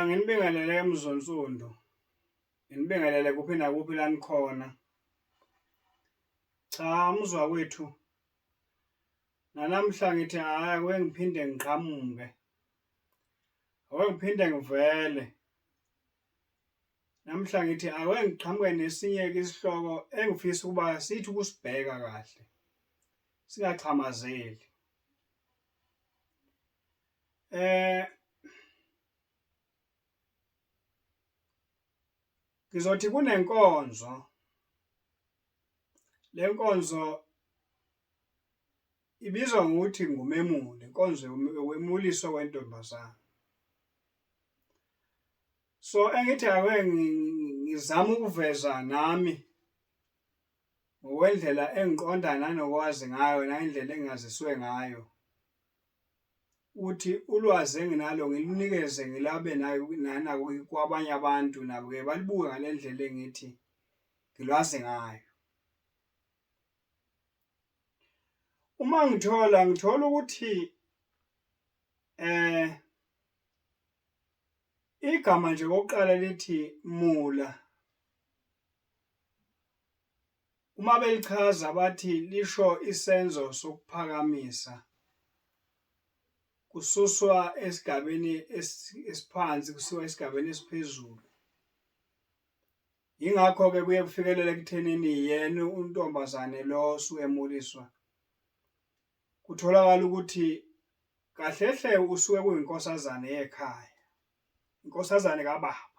Nginibingelele emzonsundu. Nginibingelele kuphi nakuphi la nikhona. Cha umuzwa wethu. Namhla ngithi ake ngiphinde ngiqhamuke. Ake ngiphinde ngivele. Namhla ngithi ake ngiqhamuke nesinye isihloko engifisa ukuba sithi ukusibheka kahle. Singachaphamazeli. Ngizothi kunenkonzo. Le nkonzo ibizwa ngokuthi ngumemulo, inkonzo yokuemuliswa kwentombazana. So engithi ake ngizama ukuveza nami ngokwendlela engiqonda nanokwazi ngayo ngendlela engaziswe ngayo. Uthi ulwazi enginalo ngilinikeze ngilabe nayo kwabanye abantu nabo ke balibuke ngalendlela engithi ngilwazi ngayo. Uma ngithola ukuthi igama nje kokuqala lithi mula. Uma belichaza bathi lisho isenzo sokuphakamisa. Kususwa esigabeni esiphansi kusiwa esigabeni esiphezulu. Yingakho ke kuye kufikelele ekuthenini yena untombazane lo osuemuliswa. Kutholakala ukuthi kahlehle usuke kuyinkosazane ekhaya. Inkosazane kababa.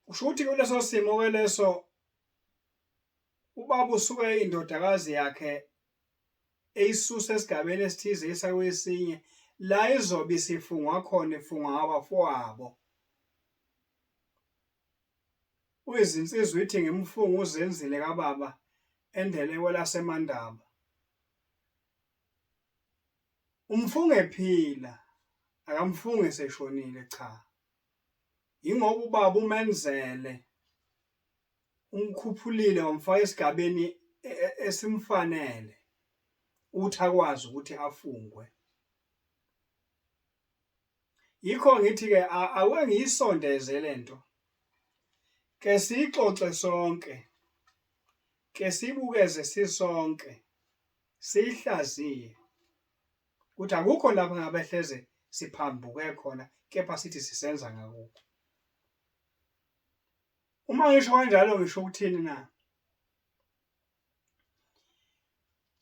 Kusho ukuthi kuleso simo ke leso ubaba usuke indodakazi yakhe eyisusa esigabeni esithize esakwesinye la izobe isifungwa khona ifungwa ngabafowabo. Uyizinsizwa ithi ngimfunga uzenzile kababa endele kwelasemandaba. Umfunge ephila akamfunge seshonile cha. Ingoba ubaba umenzele umkhuphulile wamfaka esigabeni esimfanele uthi akwazi ukuthi afungwe. Yikho ngithi ke ake ngiyisondeze lento. Ke sixoxe sonke. Ke sibukeze sisonke. Sihlaziye. Ukuthi akukho lapho ngabe hleze siphambuke khona kepha sithi sisenza ngakho. Uma ngisho kanjalo ngisho ukuthini na?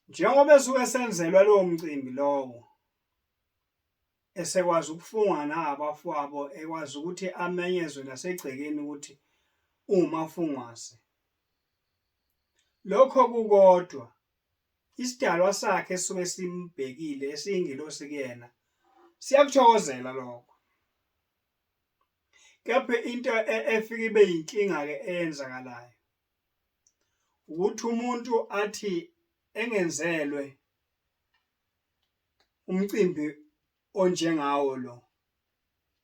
Njengoba esuke esenzelwa lowo mcimbi lowo esekwazi ukufunga nabafowabo ekwazi ukuthi amenyezwe nasegcekeni ukuthi uma fungwase. Lokho kukodwa isidalwa sakhe esuke simbhekile esiyingilosi kuyena siyakuthokozela lokho. Kepha into efika ibe yinkinga ke eyenzakalayo ukuthi umuntu athi engenzelwe umcimbi onjengawo lo.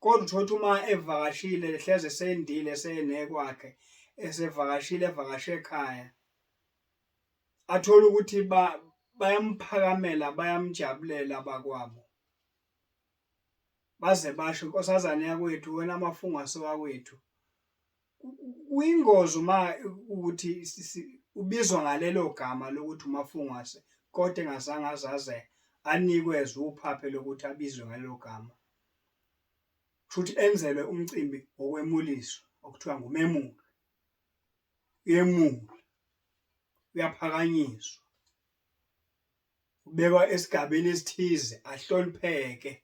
Kodwa uthothi uma evakashile hleze sendile senekwakhe esevakashile evakashe ekhaya. Athola ukuthi bayamphakamela bayamjabulela bakwabo. Baze basho inkosazane yakwethu wena amafungwase wakwethu. Kuyingozi uma ukuthi ubizwa ngalelo gama lokuthi umafungwase kodwa engazange azaze anikezwe uphaphe lokuthi abizwe ngalelo gama. Futhi enzelwe umcimbi wokwemuliswa okuthiwa ngumemulo. Yemula. Uyaphakanyiswa. Ubekwa esigabeni esithize ahlonipheke.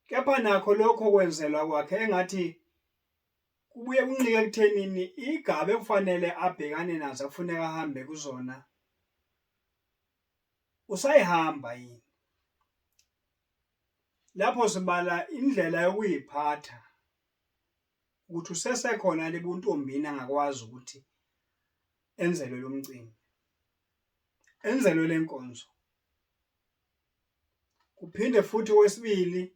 Kepha nakho lokho kwenzelwa kwakhe engathi kubuye kunqike ekuthenini igaba ekufanele abhekane nazo kufuneka ahambe kuzona. Usayihamba yini? Lapho sibala indlela yokuyiphatha ukuthi usesekhona lebuntombini angakwazi ukuthi enzelwe lo mcimbi. Enzelwe lenkonzo. Kuphinde futhi okwesibili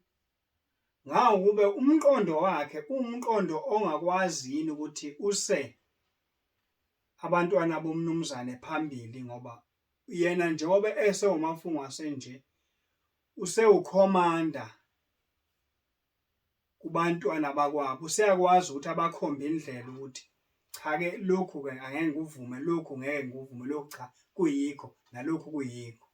ngakube umqondo wakhe umqondo ongakwazi yini ukuthi use abantwana bomnumzane phambili ngoba yena njengoba esewumafungwase nje usewukhomanda kubantwana bakwabo, useyakwazi ukuthi abakhombe indlela ukuthi cha ke lokhu ke angeke ngikuvume, lokhu ngeke ngikuvume, lokhu cha kuyikho nalokhu kuyikho.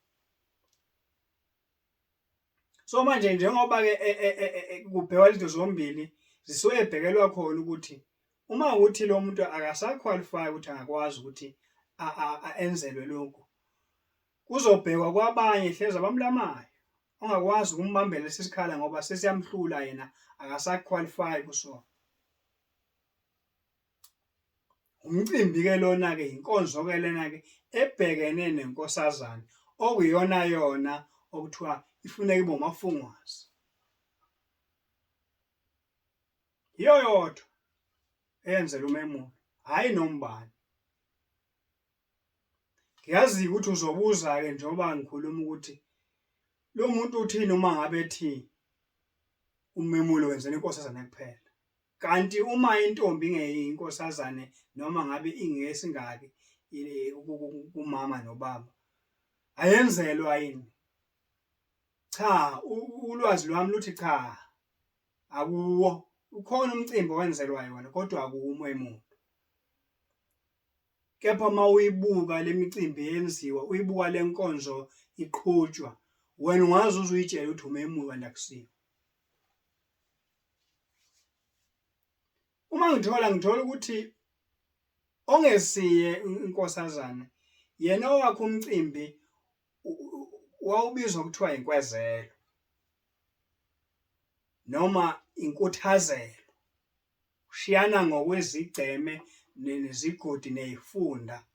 So manje njengoba ke kubhekwa izinto zombili zisuke ebhekelwa khona ukuthi uma ukuthi lo muntu akasaqualify ukuthi angakwazi ukuthi enzelwe lokhu, kuzobhekwa kwabanye hleze abamlamayo ongakwazi ukumbambela lesi sikhala ngoba sesiyamhlula yena akasaqualify kusona. Umcimbi ke lona ke inkonzo ke lena ke ebhekene nenkosazane okuyona yona okuthiwa ifuneka ibe umafungwazi. Iyo yodwa eyenzela umemulo, hhayi nombani. Ngiyazi ukuthi uzobuza-ke njengoba ngikhuluma ukuthi lo muntu uthini uma ngabe ethi umemulo wenzela inkosazane kuphela. Kanti uma intombi ingeyinkosazane noma ngabe ingeyesingaki umama nobaba, ayenzelwa yini? Cha, ulwazi lwami luthi cha, akuwo. Ukhona umcimbi owenzelwa yona kodwa akuwo umemulo. Kepha uma uyibuka le micimbi yenziwa, uyibuka le nkonzo iqhutshwa, wena ungaze uzuyitshela ukuthi umemulo kanti akusiwo. Uma ngithola ukuthi ongesiye inkosazane yena owakhe umcimbi wawubizwa kuthiwa inkwezelo noma inkuthazelo, ushiyana ngokwezigceme nezigodi nezifunda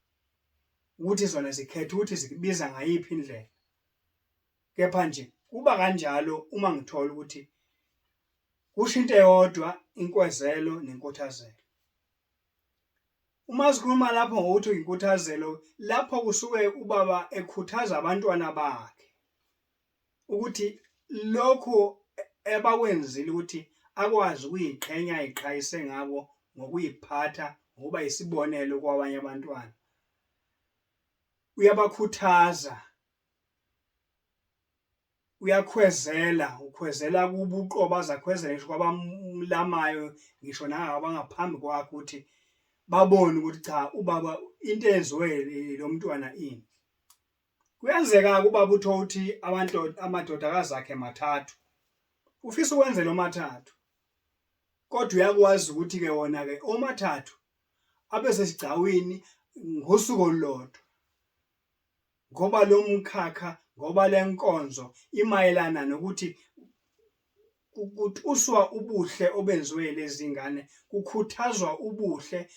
ukuthi zona zikhetha ukuthi zikubiza ngayiphi indlela. Kepha nje kuba kanjalo uma ngithola ukuthi kusho into eyodwa inkwezelo nenkuthazelo. Uma sikhuluma lapho ngokuthi inkuthazelo, lapho kusuke ubaba ekhuthaza abantwana bakhe ukuthi lokhu ebakwenzile ukuthi akwazi ukuyiqhenya ayiqhayise ngabo ngokuyiphatha ngoba isibonelo kwabanye abantwana. Uyabakhuthaza, uyakhwezela, ukhwezela kubo uqobo, azakhwezela ngisho kwabamlamayo, ngisho nabangaphambi kwakhe ukuthi babone ukuthi cha ubaba into eyenziwe lo mntwana ini. Kuyenzeka-ke ubaba uthole ukuthi amadodakazi akhe mathathu, ufisa ukwenzela omathathu, kodwa uyakwazi ukuthi-ke wona-ke omathathu abe sesigcawini ngosuku olulodwa ngoba lo mkhakha, ngoba le nkonzo imayelana nokuthi kutuswa ubuhle obenziwe lezi ngane, kukhuthazwa ubuhle,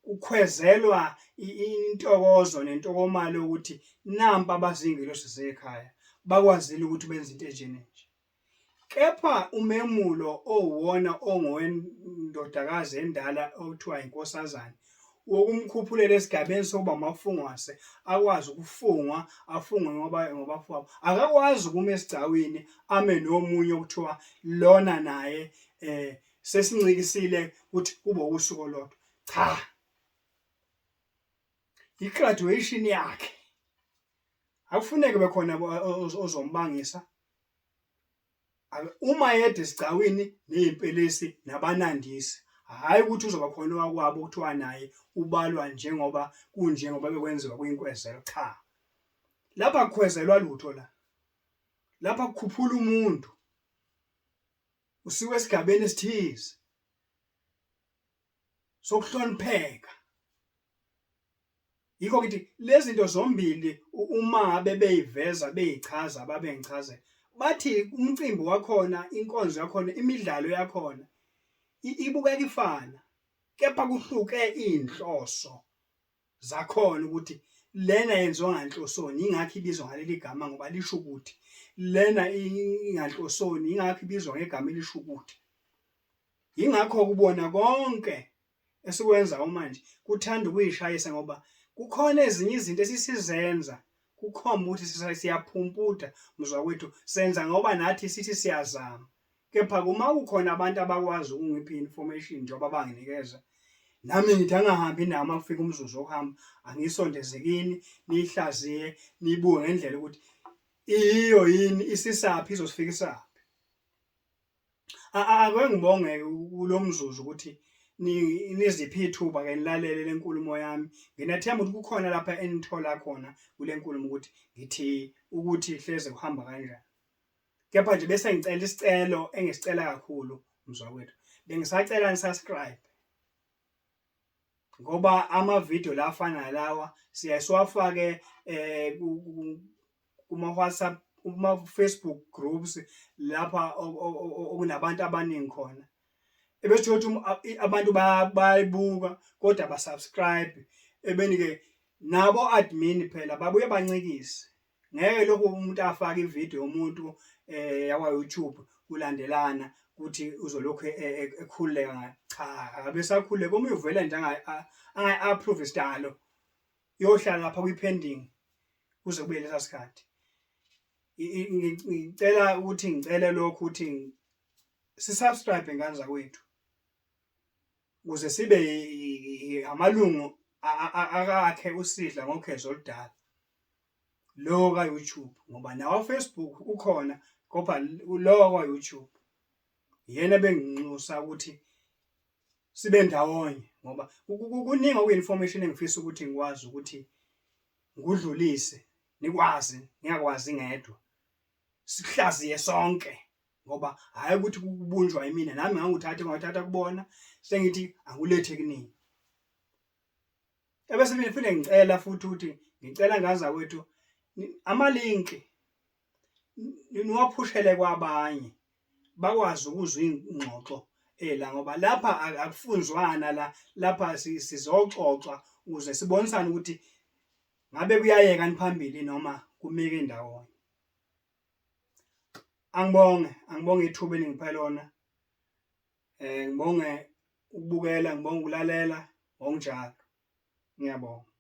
kukhwezelwa intokozo nentokomalo ukuthi nampa abazingelosi zekhaya bakwazile ukuthi benze into enje nenje. Kepha umemulo owuwona ongowendodakazi endala okuthiwa inkosazane, wokumkhuphulela esigabeni sokuba amafungwase, akwazi ukufungwa, afungwe ngobafowabo, akakwazi ukuma esigcawini ame nomunye okuthiwa lona naye sesincikisile ukuthi kube usuku olodwa. Cha, i-graduation yakhe akufuneki bekhona ozombangisa. Uma yedwa esigcawini ney'mpelisi nabanandisi, hhayi ukuthi uzoba khona owakwabo okuthiwa naye ubalwa njengoba bekwenziwa kwinkwezelo. Cha, lapha akukhwezelwa lutho la, lapha kukhuphula umuntu, usiwe esigabeni esithize sokuhlonipheka. Yikho ukuthi lezi zinto zombili uma ngabe beyiveza beyichaza babengichazela bathi umcimbi wakhona, inkonzo yakhona, imidlalo yakhona ibukeka ifana, kepha kuhluke iy'nhloso zakhona ukuthi lena yenziwa nganhlosoni, yingakho ibizwa ngaleli gama ngoba lisho ukuthi, lena inganhlosoni yingakho ibizwa ngegama elisho ukuthi. Yingakho kubona konke esikwenzayo manje kuthanda ukuyishayisa ngoba kukhona ezinye izinto esisizenza kukhomba ukuthi siyaphumputha mzwakwethu, senza ngoba nathi sithi siyazama. Kepha kuma kukhona abantu abakwazi ukungipha i-information njengoba banginikeza, nami ngithi angahambi nami uma kufika umzuzu wokuhamba, angisondeze kini, niyihlaziye, niyibuke ngendlela ukuthi iyo yini isisaphi izosifikisaphi. Ake ngibonge kulomzuzu ukuthi niziphi ithuba ke nilalele lenkulumo yami. Nginathemba ukuthi kukhona lapha enithola khona kule nkulumo ukuthi hleze kuhamba kanjani. Kepha nje bese ngicela isicelo engisicela kakhulu mzwakwethu. Bengisacela nisubscribe. Ngoba ama-video la afana nalawa siwafake kuma-WhatsApp, kuma-Facebook groups lapha okunabantu abaningi khona. Ebese ukuthi abantu bayibuka kodwa basubscribe. Ebeni-ke nabo admin phela babuye bancikise. Ngeke lokho umuntu afake ivideo yomuntu yakwa-YouTube kulandelana ukuthi uzolokhu ekhululeka ngayo. Cha, akabe esakhululeka. Uma uvela nje angayi-approve isidalo iyohlala lapha kwi-pending kuze kube lesa sikhathi. Ngicele lokhu ukuthi si-subscribe ngane zakwethu ukuze sibe amalungu akakhe usidla ngokhezo oludala lo ka-YouTube, ngoba nawo Facebook ukhona kodwa lo kwa-YouTube yena benginxusa ukuthi sibe ndawonye, ngoba kuningi oku-information engifisa ukuthi ngikwazi ukuthi ngudlulise nikwazi ngingakwazi ngedwa, sikuhlaziye sonke. Ngoba hayi ukuthi kubunjwa yimina, nami ngawuthatha kubona sengithi angulethe kuningi. Ebese ngifike ngicela futhi ukuthi ngicela ngane zakwethu amalinki niwaphushele kwabanye bakwazi ukuzwa ingxoxo la, ngoba lapha akufunzwana lapha sizoxoxa ukuze sibonisane ukuthi ngabe kuyayeka phambili noma kumeke ndawonye. Angibonge ithuba engiphe lona. Ngibonge ukubukela, ngibonge ukulalela, ngokunjalo. Ngiyabonga.